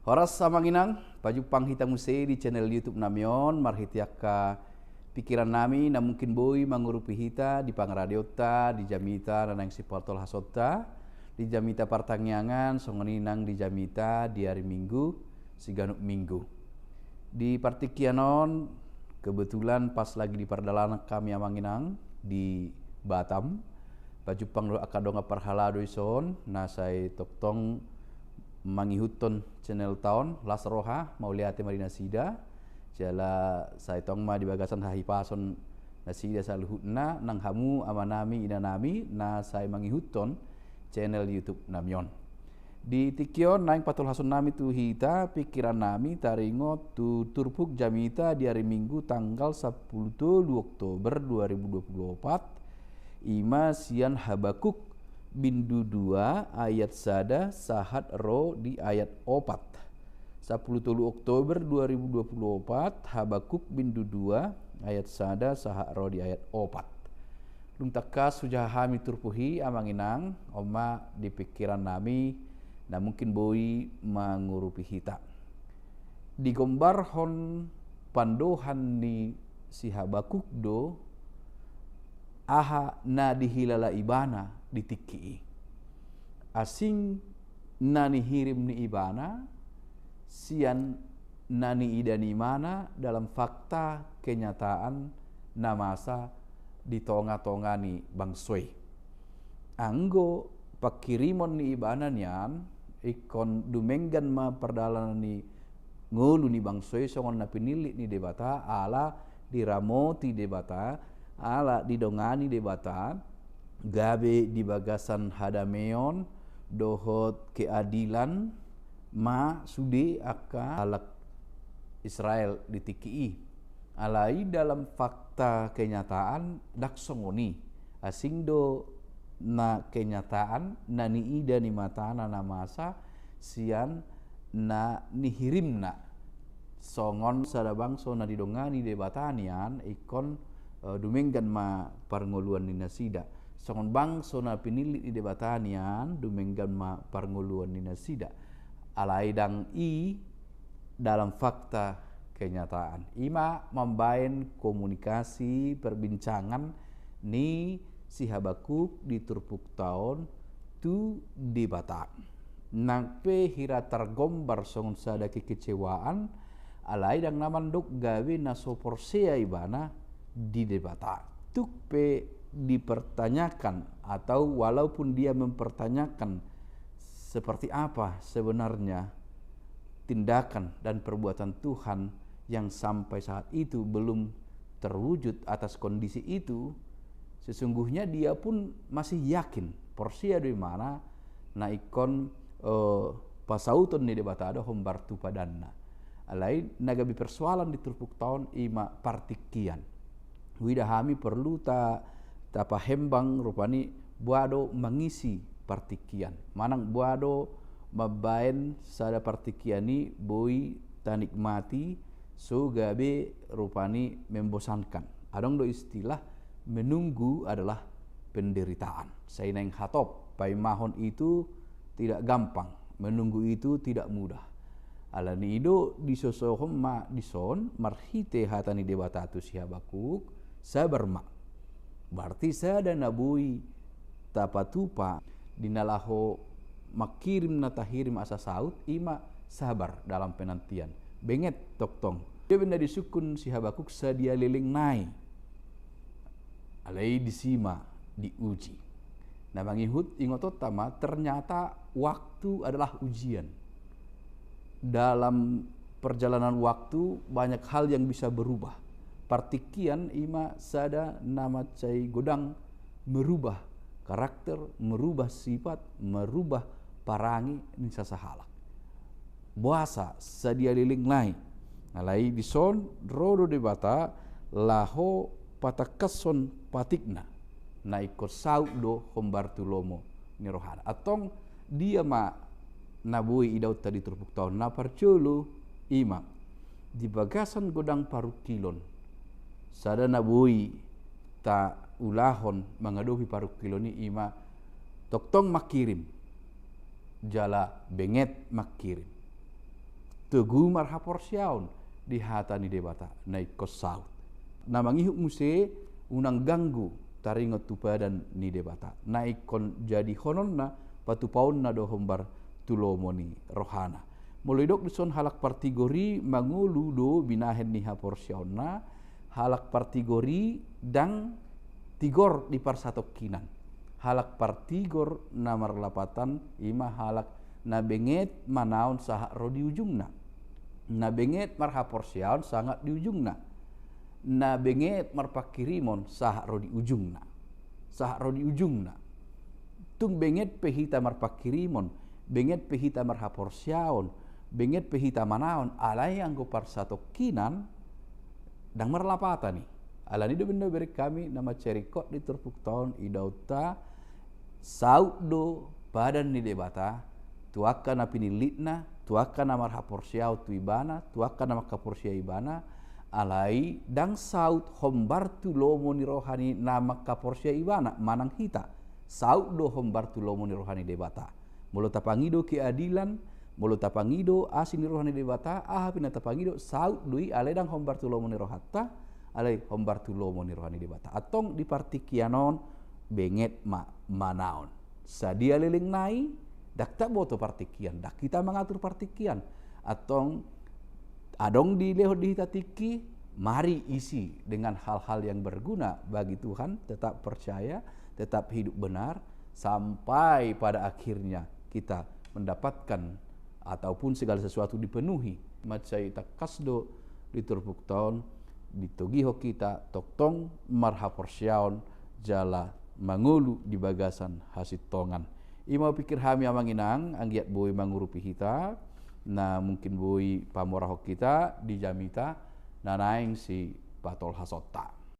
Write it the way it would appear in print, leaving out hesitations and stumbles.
Horas samanginang, pajupang hita musei di channel YouTube Namion, marhitiaka pikiran nami na mungkin boy mangurupi hita di pangradiota, di jamita nanang si portol hasota, di jamita partangyangan, songoninang di jamita di hari Minggu, siganuk Minggu. Di partikianon, kebetulan pas lagi di pardalanan kami amanginang di Batam, pajupang do akadonga parhalado ison, nasai toktong mangihuton channel tahun las roha mau lihat marina sida jala saya tong ma di bagasan hahipason nasida saluhutna nang hamu amanami inanami na saya mangihuton channel YouTube Namion di tikion naing patul hasun nami tu hita pikiran nami taringo tu turpuk jamita di hari Minggu tanggal 10 Oktober 2024 ima sian Habakuk bindu 2 ayat sada sahat ro di ayat 4 10 Oktober 2024 Habakuk bindu 2 ayat sada sahat ro di ayat 4 lung takas sujah hami turpuhi amanginang oma di pikiran nami na mungkin boi mangurupi hita digombar hon pandohan ni si Habakuk do aha na dihilala ibana ditiki asing nani hirim ni ibana sian nani idani mana dalam fakta kenyataan namasa di tonga-tonga ni bangsoi anggo pakirimon ni ibana nian ikon dumenggan ma perdalanan ni ngulu ni bangsoi songon na pinilik ni debata ala diramoti debata ala didongani debata gabe di bagasan hadameon dohot keadilan ma sude aka alak Israel ditiki alai dalam fakta kenyataan daksongoni asing do na kenyataan nani ida ni matana na masa sian na nihirimna songon sadabang so na didongani debatanian ikon dumenggan ma parngoluan ni nasida songon bangso na pinilit di debatanian dumenggan ma parngoluan ni nasida alaidang i dalam fakta kenyataan ima membain komunikasi perbincangan ni si Habakuk di turpuk tahun tu debata nangpe hira tergombar songon sada kekecewaan alaidang namandok gawe na soporsea ibana di debata tukpe dipertanyakan atau walaupun dia mempertanyakan seperti apa sebenarnya tindakan dan perbuatan Tuhan yang sampai saat itu belum terwujud atas kondisi itu, sesungguhnya dia pun masih yakin porsia di mana na ikon pasauton ni debata ada hombartu padanna alai nagabi persoalan di turpuk tahun ima partikian widahami perlu tapahembang rupani buado mengisi partikian manang buado mabain sada partikiani boi tanikmati so gabe rupani membosankan adong do istilah menunggu adalah penderitaan saya neng hatop pai mahon itu tidak gampang menunggu itu tidak mudah alani ido disosohom ma dison marhite hatani debatatu si Habakuk sabar ma berarti saya dan nabui tapatupa dinalaho makirim natahirim asa saut ima sabar dalam penantian benget toktong dia benda disukun si Habakuk sadia liling nai alai disima diuji nah mangihut ingotot tama ternyata waktu adalah ujian dalam perjalanan waktu banyak hal yang bisa berubah partikian ima sada nama cai godang merubah karakter, merubah sifat, merubah parangi nisa sahalak. Buasa sadia liling lai. Nalai bison rodo debata laho patakason patikna. Na ikut sauk do hombartu lomo nirohana. Atong dia ma nabui idau tadi turpuk tahun na parculu ima di bagasan godang parukilon. Sada nabui ta ulahon mengaduhi paruk kiloni ima toktong makirim jala benget makirim tegu marha porsiaun di hata ni debata naik kosaut namangi muse unang ganggu taringot tu badan ni debata naik kon jadi hononna patu paun na do hombar tulomoni rohana mulai dok dison halak partigori mangulu do binahen ni ha porsiauna halak partigori dang tigor di parsatok kinan halak partigor namar lapatan ima halak na benget manaon saha ro di ujungna na benget marha porsiaun sangat di ujungna na benget marpakirimon saha ro di ujungna tung benget pehita marpakirimon benget pehita marha porsiaun benget pehita manaon alai anggo parsatok kinan dang marlapata ni alani do benda beri kami nama cerikot di terpuk tahun idauta saud do badan ni debata tuaka na pinilitna tuaka na marha porsiau tu ibana tuaka na maka porsia ibana alai dang saud hombar tu lomo ni rohani na maka porsia ibana manang hita saud do hombar tu lomo ni rohani debata mulo tapangido keadilan mulo tapangido asin ni rohani debata pina tapangido saud dui alai dang hombar tu lomo ni rohatta alai hombar tu lomo ni rohani debata atong di partikianon benget manaon sadia leleng nai dak tak boto partikian dak kita mengatur partikian atong adong di leho di hitatiki mari isi dengan hal-hal yang berguna bagi Tuhan tetap percaya tetap hidup benar sampai pada akhirnya kita mendapatkan ataupun segala sesuatu dipenuhi macai takasdo di turpuk tahun ditogiho kita toktong marha porsiaun jala mangulu di bagasan hasit tongan ima pikir hami amanginang anggiat boy mangurupi hita na mungkin boy pamorahok kita di jamita na naing si patol hasota